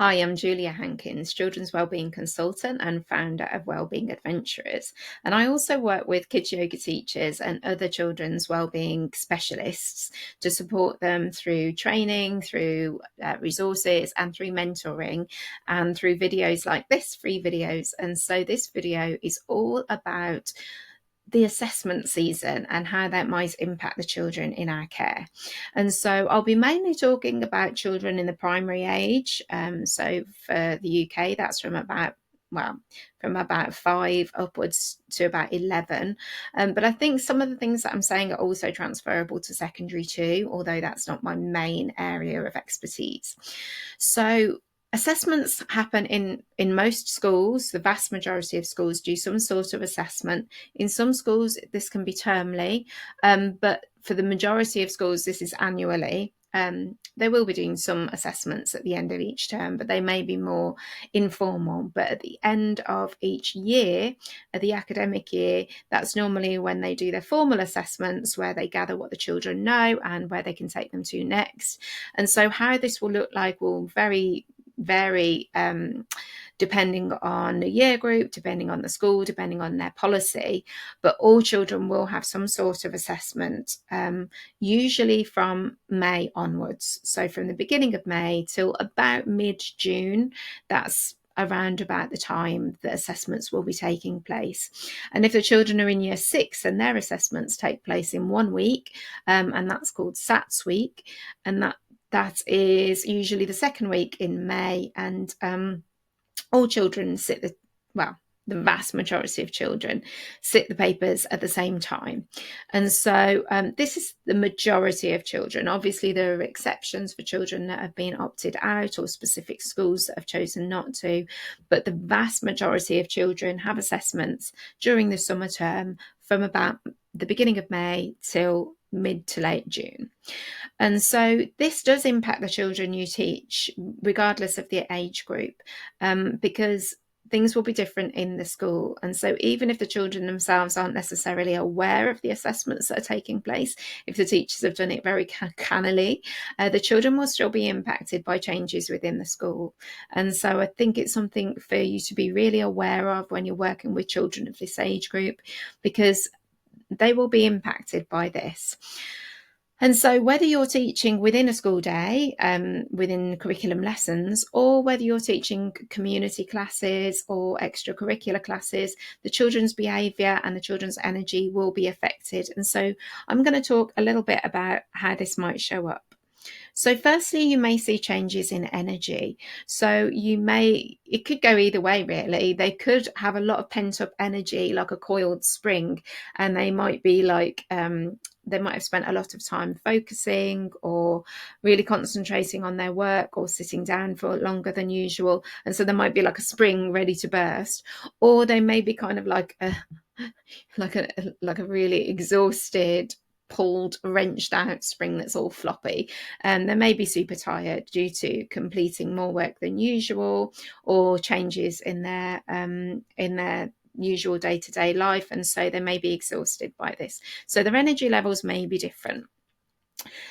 Hi, I'm Julia Hankins, Children's Wellbeing Consultant and founder of Wellbeing Adventurers. And I also work with kids yoga teachers and other children's wellbeing specialists to support them through training, through resources, and through mentoring, and through videos like this, free videos. And so this video is all about the assessment season and how that might impact the children in our care. And so I'll be mainly talking about children in the primary age. So for the UK, that's from about 5 upwards to about 11. But I think some of the things that I'm saying are also transferable to secondary too, although that's not my main area of expertise. So assessments happen in most schools. The vast majority of schools do some sort of assessment. In some schools, this can be termly, but for the majority of schools, this is annually. They will be doing some assessments at the end of each term, but they may be more informal. But at the end of each year, of the academic year, that's normally when they do their formal assessments, where they gather what the children know and where they can take them to next. And so how this will look like will vary depending on the year group, depending on the school, depending on their policy. But all children will have some sort of assessment, usually from May onwards. So from the beginning of May till about mid-June, that's around about the time that assessments will be taking place. And if the children are in year 6, then their assessments take place in 1 week, and that's called SATS week, and that is usually the second week in May, and all children the vast majority of children sit the papers at the same time. And so this is the majority of children. Obviously, there are exceptions for children that have been opted out or specific schools that have chosen not to, but the vast majority of children have assessments during the summer term from about the beginning of May till mid to late June. And so this does impact the children you teach, regardless of their age group, because things will be different in the school. And so even if the children themselves aren't necessarily aware of the assessments that are taking place, if the teachers have done it very cannily, the children will still be impacted by changes within the school. And so I think it's something for you to be really aware of when you're working with children of this age group, because they will be impacted by this. And so whether you're teaching within a school day, within curriculum lessons, or whether you're teaching community classes or extracurricular classes, the children's behaviour and the children's energy will be affected. And so I'm going to talk a little bit about how this might show up. So firstly, you may see changes in energy. So it could go either way, really. They could have a lot of pent up energy, like a coiled spring, and they might be like, they might have spent a lot of time focusing or really concentrating on their work or sitting down for longer than usual. And so there might be like a spring ready to burst, or they may be kind of like a really exhausted, pulled, wrenched out spring that's all floppy. And they may be super tired due to completing more work than usual, or changes in their usual day-to-day life, and so they may be exhausted by this. So their energy levels may be different.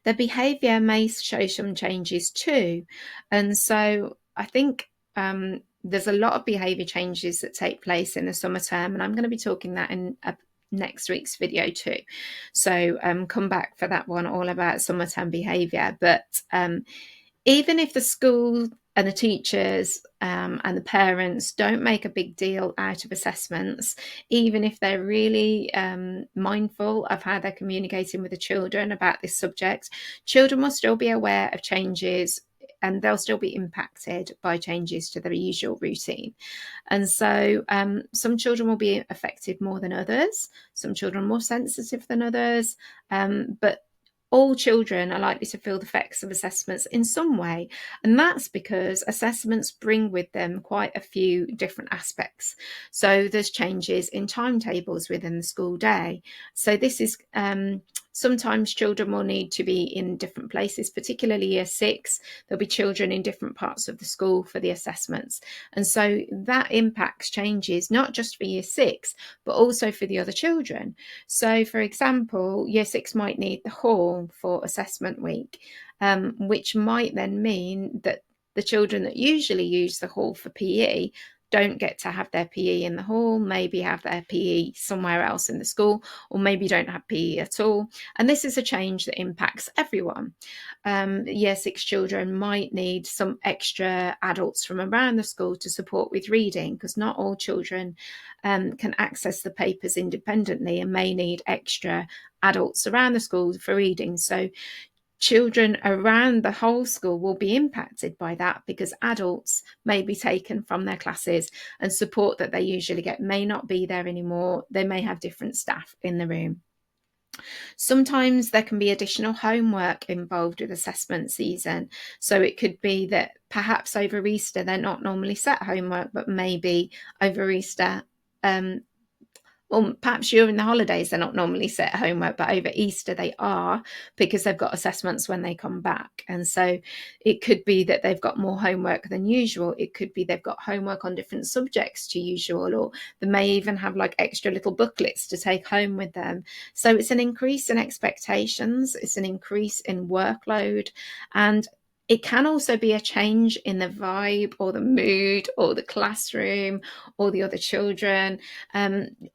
Their behaviour may show some changes too. And so I think there's a lot of behaviour changes that take place in the summer term, and I'm going to be talking that in next week's video too. So come back for that one, all about summer term behaviour. But even if the school and the teachers and the parents don't make a big deal out of assessments, even if they're really mindful of how they're communicating with the children about this subject, children will still be aware of changes, and they'll still be impacted by changes to their usual routine. And so some children will be affected more than others. Some children are more sensitive than others. But all children are likely to feel the effects of assessments in some way. And that's because assessments bring with them quite a few different aspects. So there's changes in timetables within the school day. So this is sometimes children will need to be in different places, particularly year 6. There'll be children in different parts of the school for the assessments. And so that impacts changes, not just for year 6, but also for the other children. So for example, year 6 might need the hall for assessment week, which might then mean that the children that usually use the hall for PE don't get to have their PE in the hall, maybe have their PE somewhere else in the school, or maybe don't have PE at all. And this is a change that impacts everyone. Year 6 children might need some extra adults from around the school to support with reading, because not all children can access the papers independently and may need extra adults around the school for reading. So children around the whole school will be impacted by that, because adults may be taken from their classes and support that they usually get may not be there anymore. They may have different staff in the room. Sometimes there can be additional homework involved with assessment season. So it could be that perhaps over Easter they're not normally set homework, but maybe over Easter, or perhaps during the holidays they're not normally set homework, but over Easter they are, because they've got assessments when they come back. And so it could be that they've got more homework than usual. It could be they've got homework on different subjects to usual, or they may even have like extra little booklets to take home with them. So it's an increase in expectations, it's an increase in workload, and it can also be a change in the vibe or the mood or the classroom or the other children.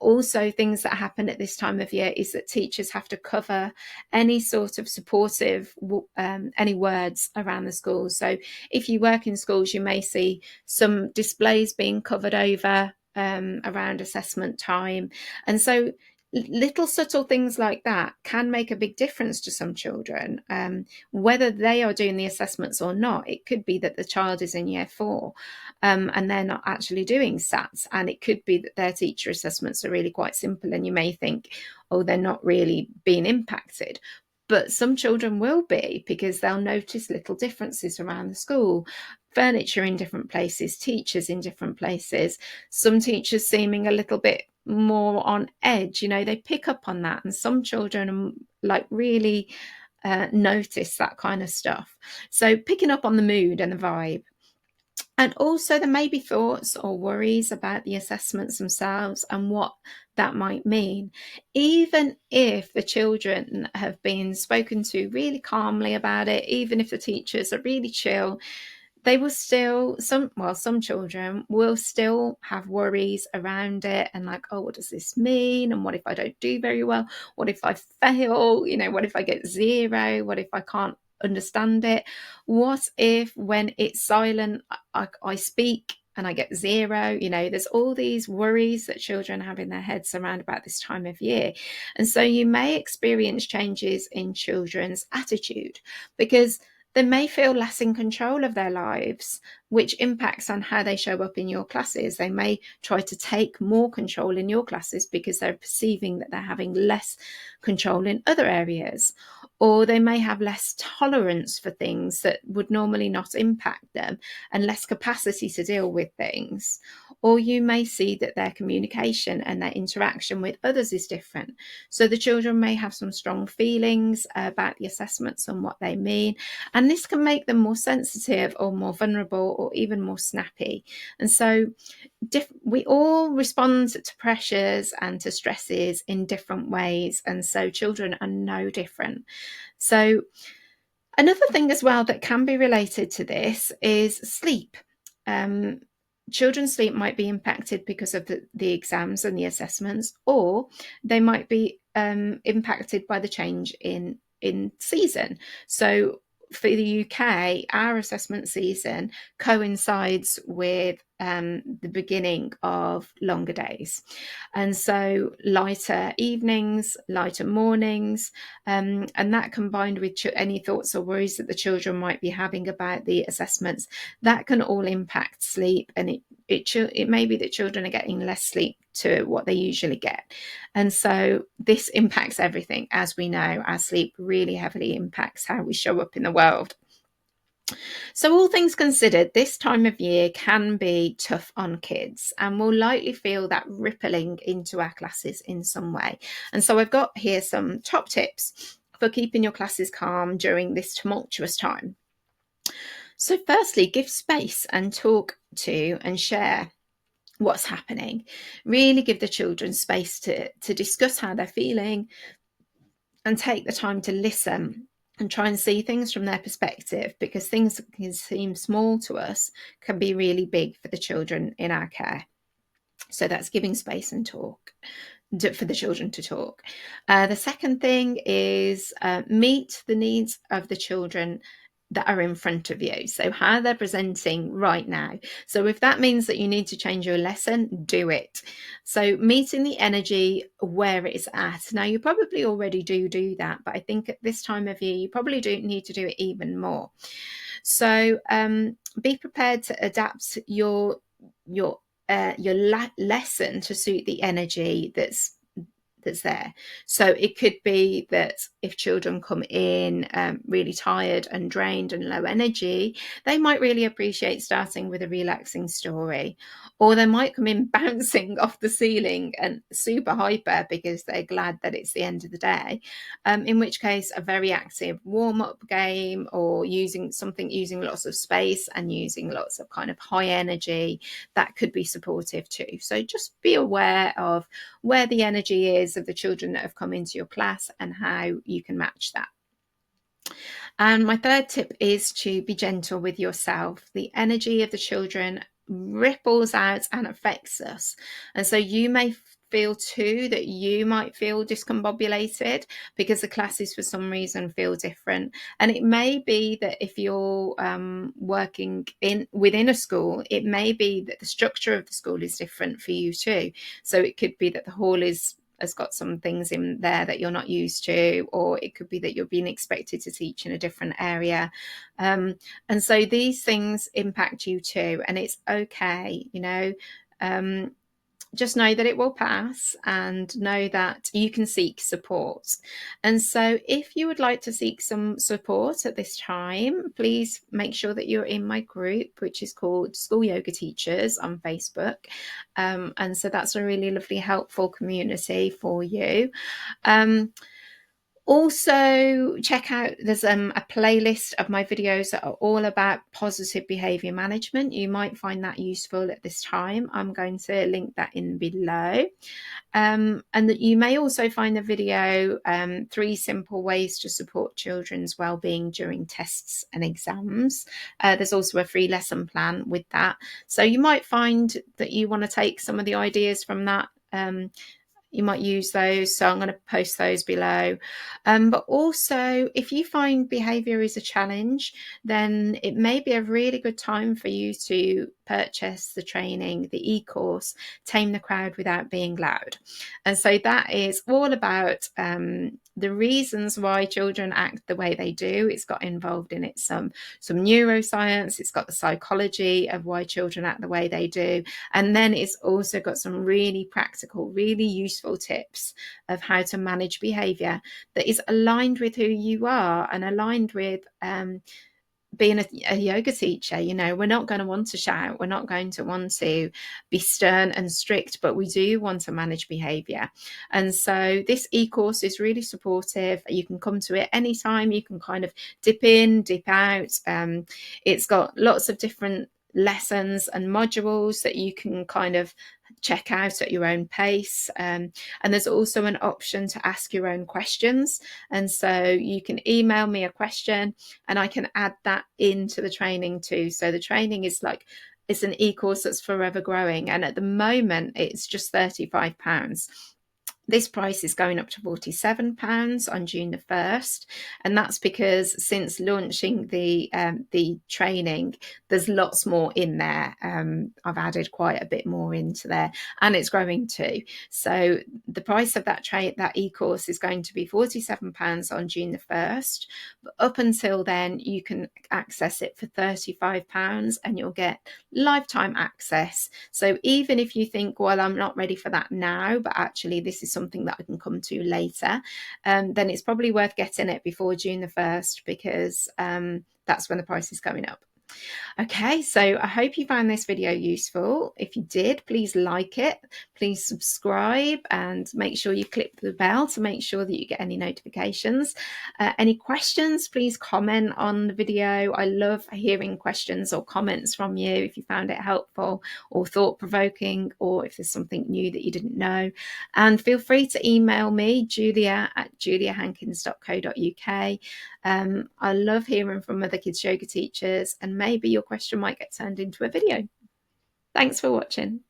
Also, things that happen at this time of year is that teachers have to cover any sort of supportive, any words around the school. So if you work in schools, you may see some displays being covered over around assessment time. And so little subtle things like that can make a big difference to some children, whether they are doing the assessments or not. It could be that the child is in year 4 and they're not actually doing SATs, and it could be that their teacher assessments are really quite simple, and you may think, oh, they're not really being impacted. But some children will be, because they'll notice little differences around the school, furniture in different places, teachers in different places, some teachers seeming a little bit more on edge. They pick up on that, and some children like really notice that kind of stuff. So picking up on the mood and the vibe. And also there may be thoughts or worries about the assessments themselves and what that might mean. Even if the children have been spoken to really calmly about it, even if the teachers are really chill, they will still, some children will still have worries around it, and like, oh, what does this mean? And what if I don't do very well? What if I fail? What if I get 0? What if I can't understand it? What if when it's silent, I speak and I get 0? There's all these worries that children have in their heads around about this time of year. And so you may experience changes in children's attitude, because they may feel less in control of their lives, which impacts on how they show up in your classes. They may try to take more control in your classes because they're perceiving that they're having less control in other areas. Or they may have less tolerance for things that would normally not impact them, and less capacity to deal with things. Or you may see that their communication and their interaction with others is different. So the children may have some strong feelings about the assessments and what they mean. And this can make them more sensitive or more vulnerable or even more snappy. And so we all respond to pressures and to stresses in different ways. And so children are no different. So another thing as well that can be related to this is sleep. Children's sleep might be impacted because of the exams and the assessments, or they might be impacted by the change in season. So for the UK, our assessment season coincides with the beginning of longer days. And so lighter evenings, lighter mornings, and that combined with any thoughts or worries that the children might be having about the assessments, that can all impact sleep. And it may be that children are getting less sleep to what they usually get. And so this impacts everything. As we know, our sleep really heavily impacts how we show up in the world. So all things considered, this time of year can be tough on kids, and we'll likely feel that rippling into our classes in some way. And so I've got here some top tips for keeping your classes calm during this tumultuous time. So firstly, give space and talk to and share what's happening. Really give the children space to discuss how they're feeling and take the time to listen and try and see things from their perspective, because things that can seem small to us can be really big for the children in our care. So that's giving space and talk for the children to talk. The second thing is meet the needs of the children that are in front of you. So how they're presenting right now. So if that means that you need to change your lesson, do it. So meeting the energy where it's at. Now, you probably already do that, but I think at this time of year, you probably do need to do it even more. So be prepared to adapt your lesson to suit the energy that's there. So it could be that if children come in really tired and drained and low energy, they might really appreciate starting with a relaxing story, or they might come in bouncing off the ceiling and super hyper because they're glad that it's the end of the day, in which case a very active warm-up game, or using lots of space and using lots of kind of high energy, that could be supportive too. So just be aware of where the energy is of the children that have come into your class and how you can match that. And my third tip is to be gentle with yourself. The energy of the children ripples out and affects us. And so you may feel too that you might feel discombobulated because the classes for some reason feel different. And it may be that if you're working within a school, it may be that the structure of the school is different for you too. So it could be that the hall has got some things in there that you're not used to, or it could be that you're being expected to teach in a different area. And so these things impact you too, and it's okay, just know that it will pass, and know that you can seek support. And so if you would like to seek some support at this time, please make sure that you're in my group, which is called School Yoga Teachers on Facebook. And so that's a really lovely, helpful community for you. Also, check out, there's a playlist of my videos that are all about positive behaviour management. You might find that useful at this time. I'm going to link that in below. And that you may also find the video, 3 simple ways to support children's wellbeing during tests and exams. There's also a free lesson plan with that. So you might find that you want to take some of the ideas from that. You might use those, so I'm going to post those below. But also, if you find behaviour is a challenge, then it may be a really good time for you to purchase the training, the e-course, Tame the Crowd Without Being Loud. And so that is all about the reasons why children act the way they do. It's got involved in it some neuroscience, it's got the psychology of why children act the way they do, and then it's also got some really practical, really useful tips of how to manage behaviour that is aligned with who you are and aligned with being a yoga teacher. We're not going to want to shout, we're not going to want to be stern and strict, but we do want to manage behaviour. And so this e-course is really supportive. You can come to it anytime, you can kind of dip in, dip out. It's got lots of different lessons and modules that you can kind of check out at your own pace, and there's also an option to ask your own questions, and so you can email me a question and I can add that into the training too. So the training is it's an e-course that's forever growing, and at the moment it's just £35. This price is going up to £47 on June the 1st, and that's because since launching the training, there's lots more in there. I've added quite a bit more into there, and it's growing too. So the price of that e-course is going to be £47 on June the 1st. But up until then, you can access it for £35, and you'll get lifetime access. So even if you think, well, I'm not ready for that now, but actually this is something that I can come to later, then it's probably worth getting it before June the 1st, because that's when the price is going up. Okay, so I hope you found this video useful. If you did, please like it, please subscribe, and make sure you click the bell to make sure that you get any notifications. Any questions, please comment on the video. I love hearing questions or comments from you if you found it helpful or thought-provoking, or if there's something new that you didn't know. And feel free to email me, julia@juliahankins.co.uk. I love hearing from other kids yoga teachers, and maybe your question might get turned into a video. Thanks for watching.